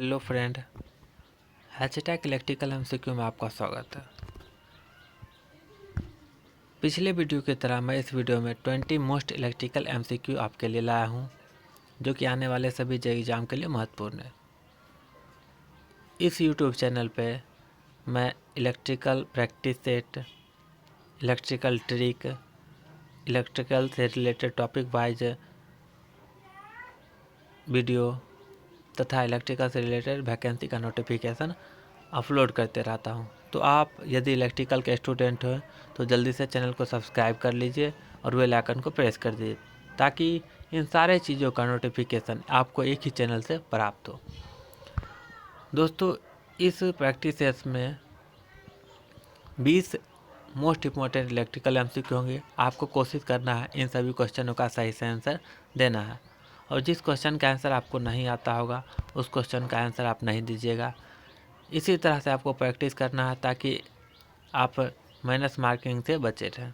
Hello friend, हैचटैग electrical MCQ में आपका स्वागत है। पिछले वीडियो की तरह मैं इस वीडियो में 20 मोस्ट इलेक्ट्रिकल एमसीक्यू आपके लिए लाया हूं, जो कि आने वाले सभी जेईई एग्जाम के लिए महत्वपूर्ण है। इस यूट्यूब चैनल पे मैं electrical practice set, electrical trick, electrical से रिलेटेड टॉपिक वाइज वीडियो तथा इलेक्ट्रिकल से रिलेटेड वैकेंसी का नोटिफिकेशन अपलोड करते रहता हूं। तो आप यदि इलेक्ट्रिकल के स्टूडेंट हो तो जल्दी से चैनल को सब्सक्राइब कर लीजिए और बेल आइकन को प्रेस कर दीजिए, ताकि इन सारे चीज़ों का नोटिफिकेशन आपको एक ही चैनल से प्राप्त हो। दोस्तों, इस प्रैक्टिस सेट में 20 मोस्ट इम्पॉर्टेंट इलेक्ट्रिकल एमसीक्यू होंगे। आपको कोशिश करना है इन सभी क्वेश्चनों का सही से आंसर देना है, और जिस क्वेश्चन का आंसर आपको नहीं आता होगा उस क्वेश्चन का आंसर आप नहीं दीजिएगा। इसी तरह से आपको प्रैक्टिस करना है ताकि आप माइनस मार्किंग से बचे रहें।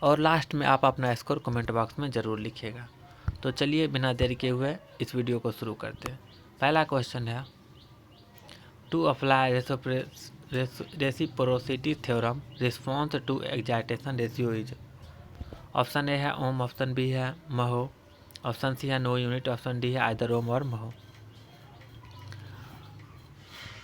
और लास्ट में आप अपना स्कोर कमेंट बॉक्स में ज़रूर लिखिएगा। तो चलिए बिना देरी के हुए इस वीडियो को शुरू करते हैं। पहला क्वेश्चन है, to apply reciprocity theorem response to excitation ratio is. Option A है ओम, ऑप्शन बी है महो, ऑप्शन सी है नो यूनिट, ऑप्शन डी है आइदर ओम और महो।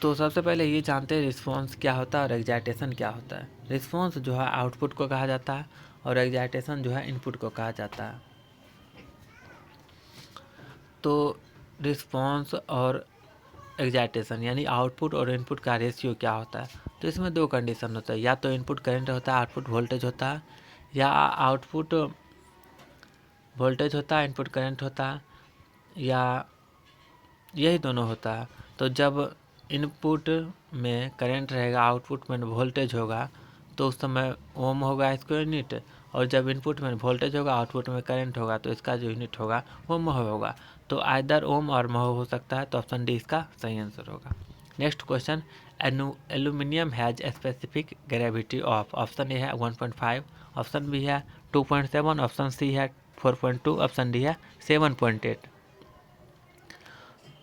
तो सबसे पहले ये जानते हैं रिस्पॉन्स क्या होता है और एक्साइटेशन क्या होता है। रिस्पॉन्स जो है आउटपुट को कहा जाता है और एक्साइटेशन जो है इनपुट को कहा जाता है। तो रिस्पॉन्स और एक्साइटेशन यानी आउटपुट और इनपुट का रेशियो क्या होता है। तो इसमें दो कंडीशन होता है, या तो इनपुट करंट होता है, आउटपुट वोल्टेज होता है, या आउटपुट वोल्टेज होता है, इनपुट करंट होता है, या यही दोनों होता है। तो जब इनपुट में करंट रहेगा, आउटपुट में वोल्टेज होगा, तो उस समय ओम होगा इसको यूनिट, और जब इनपुट में वोल्टेज होगा, आउटपुट में करंट होगा, तो इसका जो यूनिट होगा वो महो होगा। तो आइदर ओम और महो हो सकता है, तो ऑप्शन डी इसका सही आंसर होगा। Next question, aluminium has specific gravity of. Option A है 1.5, ऑप्शन बी है 2.7, ऑप्शन सी है 4.2, ऑप्शन डी है 7.8।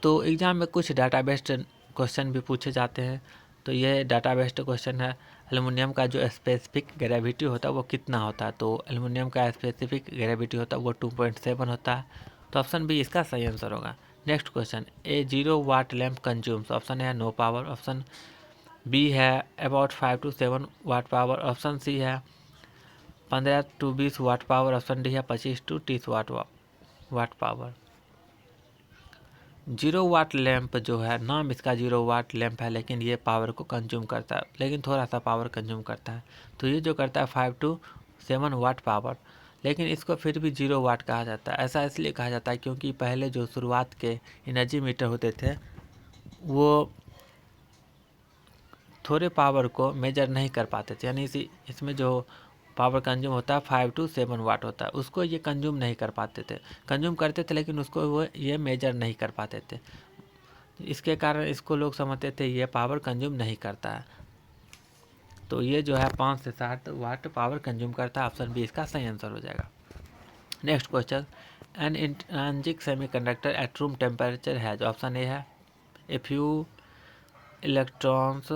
तो एग्ज़ाम में कुछ डाटा बेस्ड क्वेश्चन भी पूछे जाते हैं। तो ये डाटा बेस्ड क्वेश्चन है, एल्युमिनियम का जो स्पेसिफिक ग्रेविटी होता है वो कितना होता है। तो एल्युमिनियम का स्पेसिफिक ग्रेविटी होता है वो 2.7 होता है। तो ऑप्शन बी इसका सही आंसर होगा। Next question, a 0 watt lamp consumes. Option है नो पावर, ऑप्शन बी है about 5 to 7 watt power, option C है 15 to 20 watt power, option D है 25 to 30 watt power. 0 watt lamp जो है, नाम इसका 0 वाट लैंप है, लेकिन ये पावर को कंज्यूम करता है, लेकिन थोड़ा सा पावर कंज्यूम करता है। तो ये जो करता है 5 to 7 वाट पावर, लेकिन इसको फिर भी 0 वाट कहा जाता है। ऐसा इसलिए कहा जाता है क्योंकि पहले जो शुरुआत के एनर्जी मीटर होते थे वो थोड़े पावर को मेजर नहीं कर पाते थे, यानी इसमें जो पावर कंज्यूम होता है 5 to 7 वाट होता है, उसको ये कंज्यूम नहीं कर पाते थे। कंज्यूम करते थे लेकिन उसको वो ये मेजर नहीं कर पाते थे। इसके कारण इसको लोग समझते थे ये पावर कंज्यूम नहीं करता है। तो ये जो है 5 से 7 वाट पावर कंज्यूम करता है। ऑप्शन बी इसका सही आंसर हो जाएगा। Next question, an intrinsic semiconductor at room temperature has. Option A है a electrons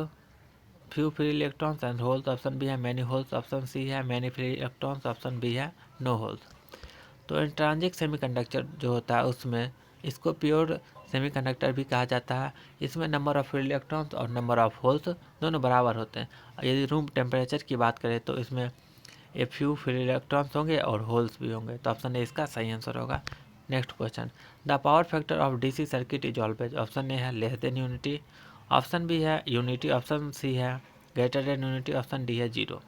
few free electrons and holes, option B है मैनी होल्स, ऑप्शन सी है many free electrons, option B है no holes. तो intrinsic semiconductor जो होता है उसमें इसको प्योर सेमीकंडक्टर भी कहा जाता है। इसमें नंबर ऑफ फ्री इलेक्ट्रॉन्स और नंबर ऑफ होल्स दोनों बराबर होते हैं। यदि रूम टेम्परेचर की बात करें तो इसमें ए फ्यू फ्री इलेक्ट्रॉन्स होंगे और होल्स भी होंगे। तो ऑप्शन ए इसका सही आंसर होगा। Next question, the power factor of DC circuit is always. Option A है less than unity, option B है यूनिटी, ऑप्शन सी है greater than unity, option D है 0।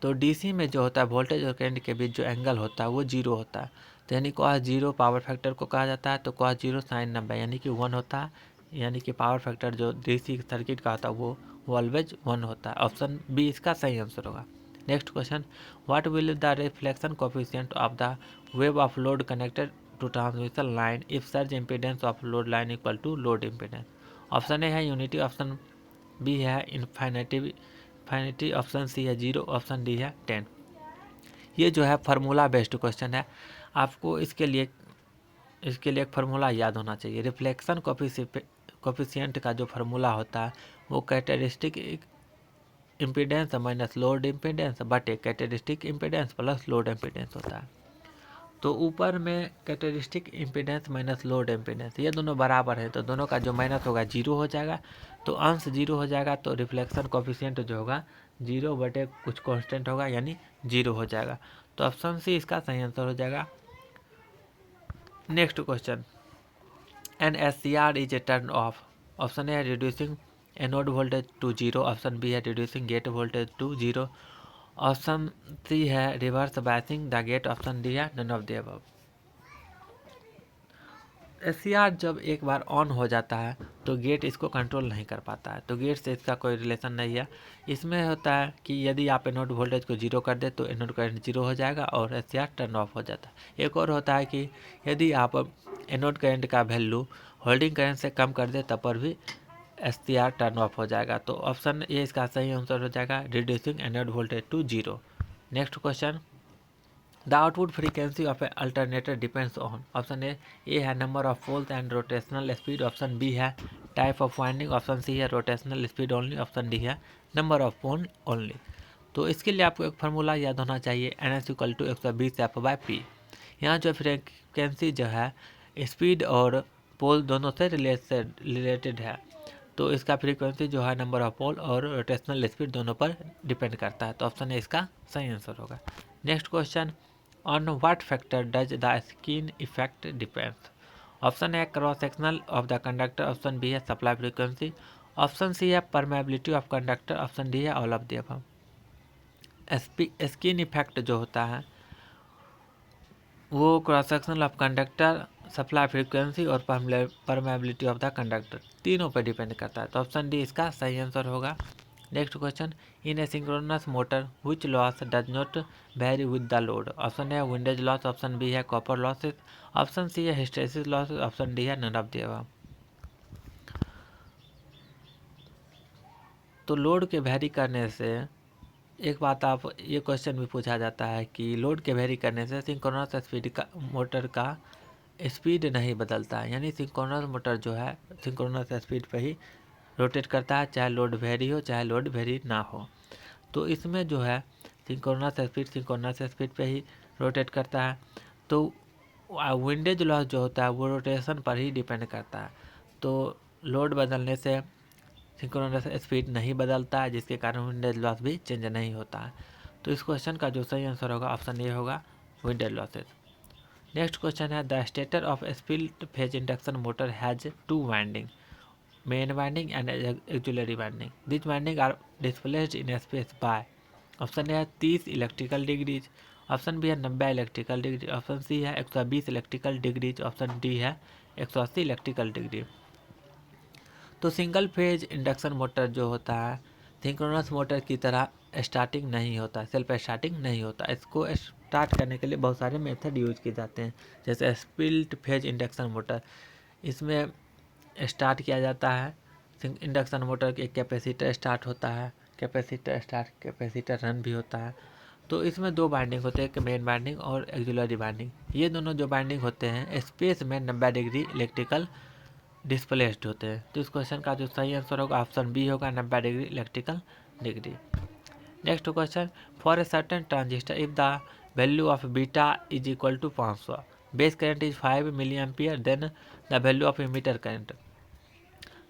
तो डीसी में जो होता है वोल्टेज और करंट के बीच जो एंगल होता है वो 0 होता है। तो यानी cos 0 पावर फैक्टर को कहा जाता है। तो cos 0 साइन 90 यानी कि 1 होता है, यानी कि पावर फैक्टर जो डीसी सर्किट का होता है वो ऑलवेज 1 होता है। ऑप्शन बी इसका सही आंसर होगा। Next question, what will the reflection coefficient of the wave of load connected to transmission line if surge impedance of load line equal to load impedance. Option A है unity, option B है इन्फाइनिटी, option C है 0, option D है 10। ये जो है formula based question है। आपको इसके लिए इसके लिए एक फार्मूला याद होना चाहिए। रिफ्लेक्शन कोफिशिएंट का जो फार्मूला होता है वो characteristic impedance minus load impedance बटे characteristic impedance plus load impedance होता है। तो ऊपर में characteristic impedance minus load impedance ये दोनों बराबर है, तो दोनों का जो माइनस होगा जीरो हो जाएगा। तो अंश जीरो हो जाएगा तो रिफ्लेक्शन कोफिशिएंट जो होगा जीरो बटे कुछ कांस्टेंट होगा यानी जीरो हो जाएगा। तो ऑप्शन सी इसका सही आंसर हो जाएगा। Next question, an SCR is a turn off. Option A है reducing anode voltage to zero, option B है reducing gate voltage to zero, option C है reverse biasing the gate, option D है none of the above. SCR जब एक बार on हो जाता है तो गेट इसको कंट्रोल नहीं कर पाता है, तो गेट से इसका कोई रिलेशन नहीं है। इसमें होता है कि यदि आप एनोड वोल्टेज को जीरो कर दे तो एनोड करंट जीरो हो जाएगा और SCR टर्न ऑफ हो जाता है। एक और होता है कि यदि आप एनोड करंट का वैल्यू होल्डिंग करंट से कम कर दे तब पर भी SCR टर्न ऑफ हो जाएगा। तो ऑप्शन ए इसका सही आंसर हो जाएगा, reducing anode voltage to zero. Next question, the output frequency of a alternator depends on. Option A है number of poles and rotational speed, option B है type of winding, option C है rotational speed only, option D है number of pole only. तो इसके लिए आपको एक formula याद होना चाहिए, NS = 120F/P। यहाँ जो फ्रीक्वेंसी जो है स्पीड और पोल दोनों से रिलेटेड है, तो इसका फ्रीक्वेंसी जो है नंबर ऑफ पोल और रोटेशनल स्पीड दोनों पर डिपेंड करता है। तो ऑप्शन ए इसका सही आंसर होगा। Next question, on what factor does the skin effect depends. Option A cross sectional of the conductor, option B है सप्लाई फ्रीक्वेंसी, ऑप्शन सी है permeability of conductor, option D है all of the above. Skin effect जो होता है वो cross sectional of conductor, supply frequency और permeability of the conductor तीनों पर डिपेंड करता है। तो ऑप्शन डी इसका सही आंसर होगा। Next question, in a synchronous motor which loss does not vary with the load. Option A windage loss, option B है कॉपर लॉसेस, ऑप्शन सी है हिस्टैरिसीस लॉसेस, ऑप्शन डी है none of the above. तो load के vary करने से एक बात आप ये क्वेश्चन भी पूछा जाता है कि लोड के वेरी करने से सिंक्रोनस स्पीड का मोटर का स्पीड नहीं बदलता है, यानी सिंक्रोनस मोटर जो है सिंक्रोनस स्पीड पे ही रोटेट करता है, चाहे लोड वेरी हो चाहे लोड वेरी ना हो। तो इसमें जो है सिंक्रोनस स्पीड पे ही रोटेट करता है। तो विंडेज लॉस जो होता है वो रोटेशन पर ही डिपेंड करता है। तो लोड बदलने से सिंक्रोनस स्पीड नहीं बदलता है, जिसके कारण विंडेज लॉस भी चेंज नहीं होता है। तो इस क्वेश्चन का जो सही आंसर होगा ऑप्शन ए होगा, विंडेज लॉसेस। नेक्स्ट क्वेश्चन है, the stator of split phase induction motor has two winding, main winding and auxiliary winding. This winding are displaced in space by. Option A है 30 electrical degrees, option B है 90 electrical degree, option C है 120 electrical degrees, option D है 180 electrical degree. तो single phase induction motor जो होता है synchronous motor की तरह स्टार्टिंग नहीं होता, सेल्फ स्टार्टिंग नहीं होता। इसको स्टार्ट करने के लिए बहुत सारे मेथड यूज किए जाते हैं, जैसे स्प्लिट फेज इंडक्शन मोटर। इसमें स्टार्ट किया जाता है इंडक्शन मोटर के कैपेसिटर स्टार्ट होता है, कैपेसिटर स्टार्ट कैपेसिटर रन भी होता है। तो इसमें दो बाइंडिंग होते हैं, एक मेन बाइंडिंग और एक्सिलरी बाइंडिंग। ये दोनों जो बाइंडिंग होते हैं स्पेस में 90 डिग्री इलेक्ट्रिकल डिस्प्लेस्ड होते हैं। तो इस क्वेश्चन का जो सही आंसर होगा ऑप्शन बी होगा, 90 degree electrical degree. Next question, for a certain transistor if the value of beta is equal to 500, base current is 5 milliampere, then the value of emitter current.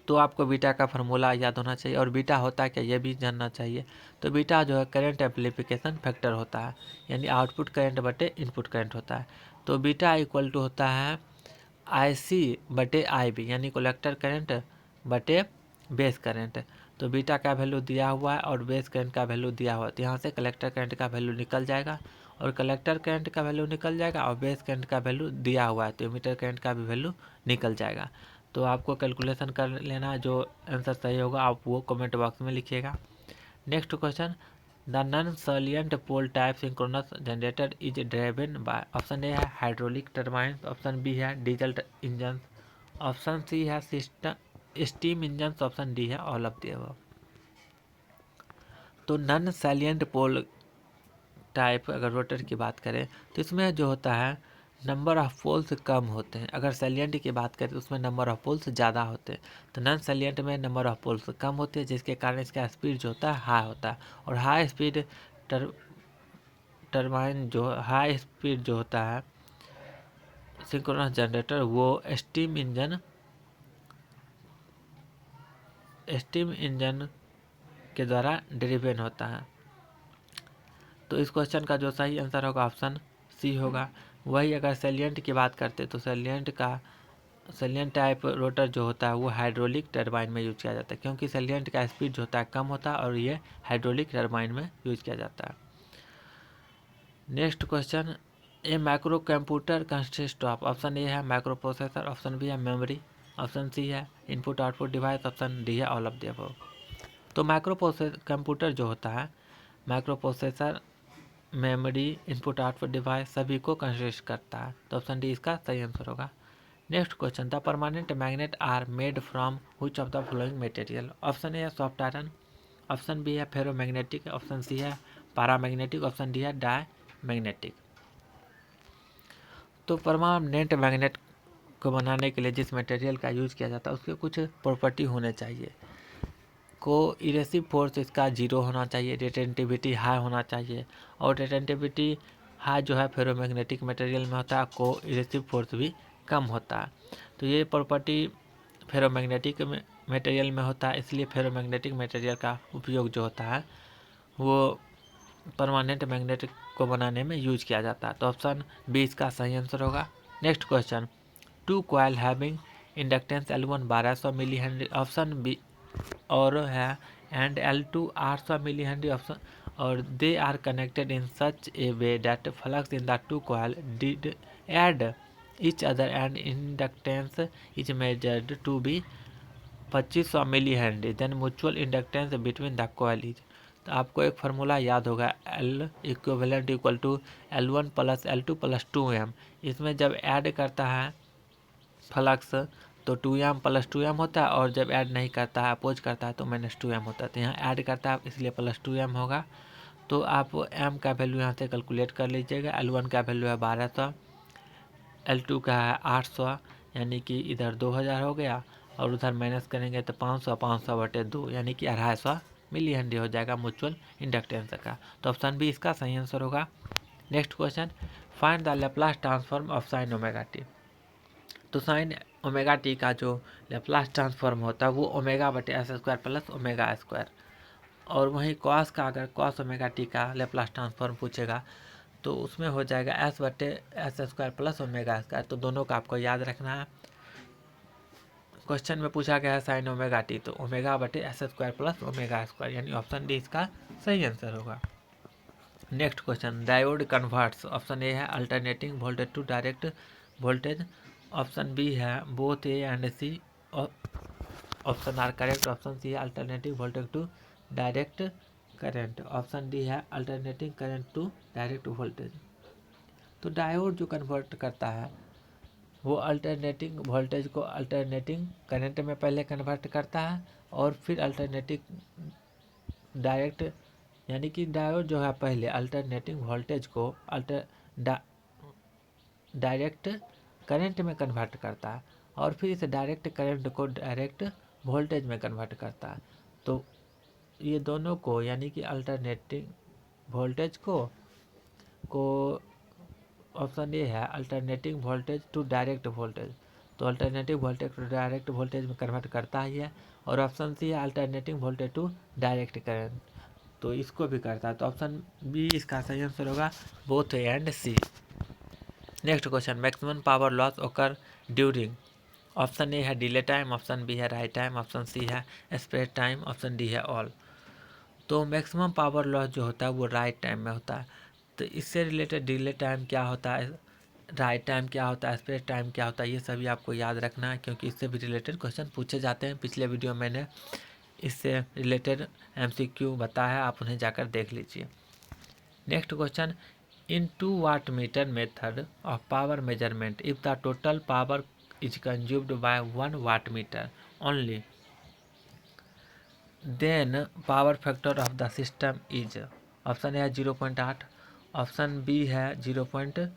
तो आपको beta का formula याद होना चाहिए, और beta होता है क्या ये भी जानना चाहिए। तो बीटा जो है करंट एम्प्लीफिकेशन फैक्टर होता है, यानी आउटपुट करंट बटे इनपुट करंट होता है। तो बीटा इक्वल टू होता है IC बटे IB, यानी कलेक्टर करंट बटे बेस करंट। तो बीटा का वैल्यू दिया हुआ है और बेस करंट का वैल्यू दिया हुआ है, तो यहाँ से कलेक्टर करंट का वैल्यू निकल जाएगा और कलेक्टर करंट का वैल्यू निकल जाएगा और बेस करंट का वैल्यू दिया हुआ है तो एमीटर करंट का भी वैल्यू निकल जाएगा। तो आपको कैलकुलेशन कर लेना, जो आंसर सही होगा आप वो कमेंट बॉक्स में लिखिएगा। Next question, the non salient pole type synchronous generator is driven by. Option A है हाइड्रोलिक टर्बाइन, ऑप्शन बी है डीजल इंजन, ऑप्शन सी है system steam engine, option D है ऑल ऑफ द अबव। तो non salient pole type अगर rotor की बात करें तो इसमें जो होता है नंबर ऑफ पोल्स कम होते हैं। अगर सैलिएंट की बात करें तो उसमें नंबर ऑफ पोल्स ज़्यादा होते हैं। तो नॉन सैलिएंट में नंबर ऑफ पोल्स कम होते हैं, जिसके कारण इसका स्पीड जो होता है हाई होता है। और हाई स्पीड टरबाइन जो हाई स्पीड जो होता है सिंक्रोनस जनरेटर, वो स्टीम इंजन के द्वारा ड्रिवेन होता है। तो इस क्वेश्चन का जो सही आंसर होगा ऑप्शन सी होगा। वही अगर सैलिएंट की बात करते तो सैलिएंट टाइप रोटर जो होता है वो हाइड्रोलिक टरबाइन में यूज किया जाता है, क्योंकि सैलिएंट का स्पीड जो होता है कम होता है और ये हाइड्रोलिक टरबाइन में यूज किया जाता है। Next question, A micro computer consist of, option A है माइक्रो प्रोसेसर, ऑप्शन बी है मेमोरी, ऑप्शन सी है input output device, option D है ऑल ऑफ द अबव। तो माइक्रो कंप्यूटर जो होता है, micro processor, memory, input output device सभी को कंसिस्ट करता है। तो ऑप्शन डी इसका सही आंसर होगा। Next question, the permanent magnet are made from which of the following material, option A है सॉफ्ट आयरन, ऑप्शन बी है फेरोमैग्नेटिक, ऑप्शन सी है पैरामैग्नेटिक, ऑप्शन डी है डायमैग्नेटिक। तो परमानेंट मैग्नेट को बनाने के लिए जिस मटेरियल का यूज किया जाता है उसके कुछ प्रॉपर्टी होने चाहिए। को इरेसिव फोर्स इसका जीरो होना चाहिए, रिटेंटिविटी हाई होना चाहिए, और रिटेंटिविटी हाई जो है फेरोमैग्नेटिक मटेरियल में होता है, को इरेसिव फोर्स भी कम होता है। तो ये प्रॉपर्टी फेरोमैग्नेटिक मटेरियल में होता है, इसलिए फेरोमैग्नेटिक मटेरियल का उपयोग जो होता है वो परमानेंट मैग्नेट को बनाने में यूज किया जाता है। तो ऑप्शन बी इसका सही आंसर होगा। Next question, two coil having inductance L1 1200 milli henry, option B और है and L2 800 milli henry, option और they are connected in such a way that flux in the two coil did add each other and inductance is measured to be 2500 milli henry, then mutual inductance between the coil is. तो आपको एक formula याद होगा, L equivalent equal to L1 plus L2 plus 2m। इसमें जब add करता है flux तो 2m प्लस 2m होता है, और जब ऐड नहीं करता है अपोज करता है तो -2m होता है। तो यहाँ ऐड करता है इसलिए +2m होगा। तो आप m का वैल्यू यहाँ से कैलकुलेट कर लीजिएगा। L1 का वैल्यू है 1200, L2 का है 800, यानी कि इधर 2000 हो गया, और उधर माइनस करेंगे तो 500/2 यानी कि 250 मिली हेनरी हो जाएगा म्यूचुअल इंडक्टेंस का। तो ऑप्शन बी इसका सही आंसर होगा। Next question, find the Laplace transform of sine omega T. तो साइन ओमेगा टी का जो लैप्लास ट्रांसफॉर्म होता है वो ω/s² प्लस ω²। और वहीं कॉस का, अगर कॉस ओमेगा टी का लैप्लास ट्रांसफॉर्म पूछेगा तो उसमें हो जाएगा S/s² प्लस ω²। तो दोनों का आपको याद रखना है। क्वेश्चन में पूछा गया है साइन ओमेगा टी, तो ω/s² प्लस ω², यानी ऑप्शन डी इसका सही आंसर होगा। Next question, diode converts, option A है alternating voltage to direct voltage, option B है both A and C, option are correct, option C है alternating voltage to direct current, option D है alternating current to direct voltage. तो diode जो convert करता है वो alternating voltage को alternating current में पहले कन्वर्ट करता है, और फिर अल्टरनेटिंग डायरेक्ट, यानी कि डायोड जो है पहले अल्टरनेटिंग वोल्टेज को डायरेक्ट करंट में कन्वर्ट करता है, और फिर इस डायरेक्ट करंट को डायरेक्ट वोल्टेज में कन्वर्ट करता है। तो ये दोनों को, यानी कि अल्टरनेटिंग वोल्टेज को ऑप्शन ए है alternating voltage to direct voltage, तो alternative voltage to direct voltage में कन्वर्ट करता ही है। और ऑप्शन सी है alternating voltage to direct current, तो इसको भी करता है। तो ऑप्शन बी इसका सही आंसर होगा, both A and C. Next question, maximum power loss occur during, option A है डिले टाइम, ऑप्शन बी है राइट टाइम, ऑप्शन सी है स्प्रेड टाइम, ऑप्शन डी है ऑल। तो मैक्सिमम पावर लॉस जो होता है वो राइट टाइम में होता है। तो इससे रिलेटेड डिले टाइम क्या होता है, राइट टाइम क्या होता है, स्प्रेड टाइम क्या होता है, ये सभी आपको याद रखना है, क्योंकि इससे भी रिलेटेड क्वेश्चन पूछे जाते हैं। पिछले वीडियो मैंने इससे रिलेटेड MCQ बताया, आप उन्हें जाकर देख लीजिए। Next question, in 2 watt meter method of power measurement if the total power is consumed by 1 watt meter only, then power factor of the system is, option A है 0.8, option B है 0.5,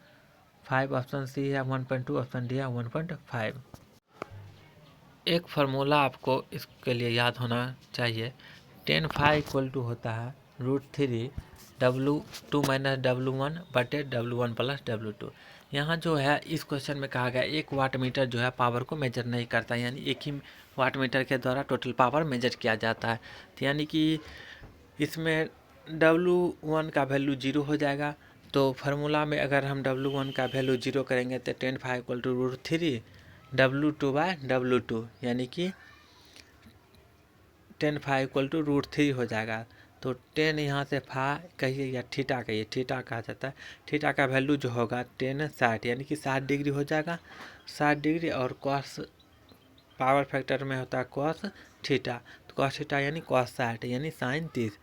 1.5 option C है 1.2, option D है 1.5। एक formula आपको इसके लिए याद होना चाहिए। tan phi इक्वल टू होता है √3 W2 माइनस W1 बटे W1 प्लस W2। यहाँ जो है इस क्वेश्चन में कहा गया 1 वाट मीटर जो है पावर को मेजर नहीं करता, यानी एक ही वाट मीटर के द्वारा टोटल पावर मेजर किया जाता है। तो यानी कि इसमें W1 का वैल्यू 0 हो जाएगा। तो फार्मूला में अगर हम W1 का वैल्यू 0 करेंगे तो tan phi equal to √3 W2 by W2, यानी कि tan phi इक्वल टू √3 हो जाएगा। तो tan यहाँ से फा कहिए या थीटा कहिए, थीटा कहा जाता है। थीटा का वैल्यू जो होगा tan 60, यानी कि 60 डिग्री हो जाएगा, 60 डिग्री। और कॉस पावर फैक्टर में होता है कॉस थीटा, तो कॉस थीटा यानी कॉस 60 यानी साइन 30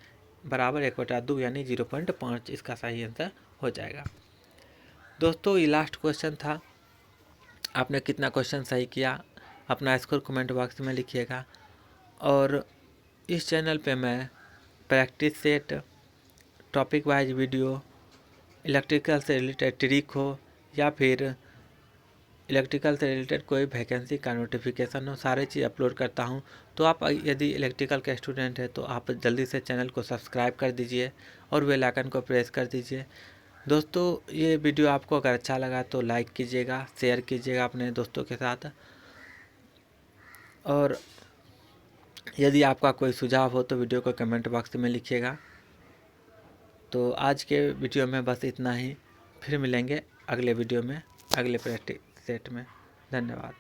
बराबर 1/2 यानी 0.5 इसका सही आंसर हो जाएगा। दोस्तों ये लास्ट क्वेश्चन था। आपने कितना क्वेश्चन सही किया अपना स्कोर कमेंट बॉक्स में लिखिएगा। और इस चैनल पे मैं practice set, topic wise video, electrical से रिलेटेड ट्रिक हो या फिर इलेक्ट्रिकल से रिलेटेड कोई वैकेंसी का नोटिफिकेशन हो, सारे चीज़ अपलोड करता हूं। तो आप यदि इलेक्ट्रिकल के स्टूडेंट हैं तो आप जल्दी से चैनल को सब्सक्राइब कर दीजिए और बेल आइकन को प्रेस कर दीजिए। दोस्तों ये वीडियो आपको अगर अच्छा लगा तो लाइक कीजिएगा, शेयर कीजिएगा अपने दोस्तों के साथ। और यदि आपका कोई सुझाव हो तो वीडियो को कमेंट बॉक्स में लिखिएगा। तो आज के वीडियो में बस इतना ही, फिर मिलेंगे अगले वीडियो में अगले प्रैक्टिस सेट में। धन्यवाद।